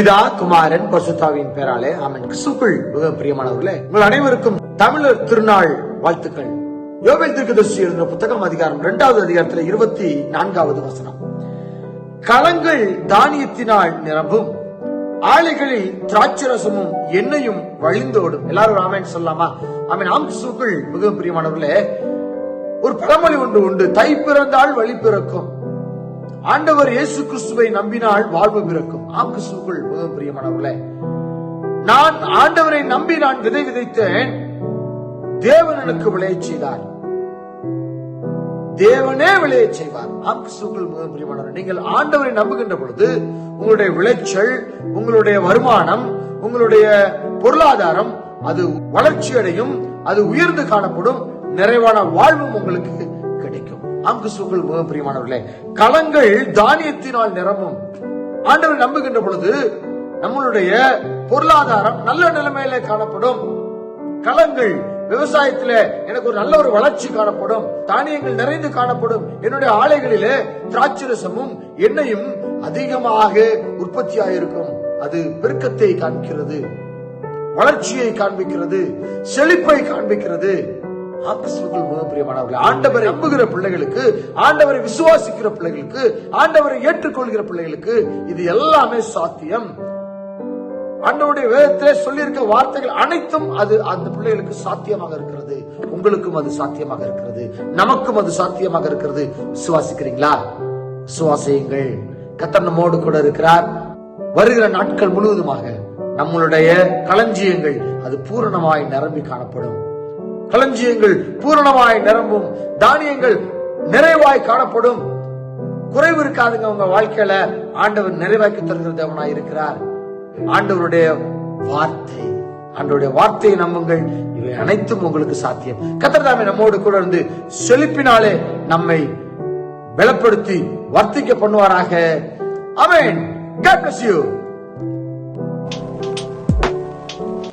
பிதா, குமாரன், பரிசுத்தாவியின் பெயராலே ஆமென். கிறிஸ்துவுக்குள் மிக பிரியமானவர்களே, உங்கள் அனைவருக்கும் தமிழர் திருநாள் வாழ்த்துக்கள். யோவேல் தீர்க்கதரிசி எழுதின புத்தகம் அதிகாரம் 2வது அதிகாரத்தில் 24வது வசனம். களங்கள் தானியத்தினால் நிரம்பும், ஆலைகளில் திராட்சரசமும் எண்ணெயும் வழிந்தோடும். எல்லாரும் ஆமென் சொல்லலாமா? ஆமென். ஆம், கிறிஸ்துவுக்குள் மிக பிரியமானவர்களே, ஒரு பழமொழி ஒன்று உண்டு. தை பிறந்தால் வழி பிறக்கும், ஆண்டவர் இயேசு கிறிஸ்துவை நம்பினால் வாழ்வு பிறக்கும். ஆம், கிறிஸ்துவுக்குள் மிகவும் பிரியமானவர்களே, நான் ஆண்டவரை நம்பி நான் விதை விதைத்தேன், தேவன் எனக்கு விளையச் செய்தார், தேவனே விளையச் செய்வார். ஆம், கிறிஸ்துவுக்குள் மிகவும் பிரியமானவர்களே, நீங்கள் ஆண்டவரை நம்புகின்ற பொழுது உங்களுடைய விளைச்சல், உங்களுடைய வருமானம், உங்களுடைய பொருளாதாரம் அது வளர்ச்சி அடையும், அது உயர்ந்து காணப்படும், நிறைவான வாழ்வும் உங்களுக்கு கிடைக்கும். ஆம், கிறிஸ்துவுக்குள் மிகவும் பிரியமானவர்களே, களங்கள் தானியத்தினால் நிரம்பும். ஆண்டவரை நம்புகின்ற பொழுது நம்மளுடைய பொருளாதாரம் நல்ல நிலைமையில காணப்படும். களங்கள் விவசாயத்தில எனக்கு ஒரு நல்ல ஒரு வளர்ச்சி காணப்படும், தானியங்கள் நிறைந்து காணப்படும், என்னுடைய ஆலைகளிலே திராட்சரசமும் எண்ணெயும் அதிகமாக உற்பத்தியாயிருக்கும். அது பெருக்கத்தை காண்பிக்கிறது, வளர்ச்சியை காண்பிக்கிறது, செழிப்பை காண்பிக்கிறது. ஆண்டவரை நம்புகிற பிள்ளைகளுக்கு, ஆண்டவரை விசுவாசிக்கிற பிள்ளைகளுக்கு, ஆண்டவரை ஏற்றுக்கொள்கிற பிள்ளைகளுக்கு இது எல்லாமே சாத்தியம். ஆண்டவருடைய வேதத்திலே சொல்லியிருக்க வார்த்தைகள் அனைத்தும் அது அந்த பிள்ளைகளுக்கு சாத்தியமாக இருக்கிறது. உங்களுக்கும் அது சாத்தியமாக இருக்கிறது, நமக்கும் அது சாத்தியமாக இருக்கிறது. விசுவாசிக்கிறீங்களா? விசுவாசியுங்கள். கர்த்தர் நம்மோடு கூட இருக்கிறார். வருகிற நாட்கள் முழுவதுமாக நம்மளுடைய களஞ்சியங்கள் அது பூரணமாய் நிரம்பி காணப்படும். களஞ்சியங்கள் பூரணமாய் நிரம்பும், தானியங்கள் நிறைவாய் காணப்படும். குறைவு இருக்காதுங்க உங்க வாழ்க்கையில. ஆண்டவர் நிறைவாக்கி தருகிற தேவனாய் இருக்கிறார். ஆண்டவருடைய வார்த்தை, ஆண்டவருடைய வார்த்தையை நம்புங்கள், இவை அனைத்தும் உங்களுக்கு சாத்தியம். கர்த்தர் தாமே நம்மோடு கூட இருந்து செழிப்பினாலே நம்மை பலப்படுத்தி வர்த்திக்க பண்ணுவாராக. ஆமென். God bless you.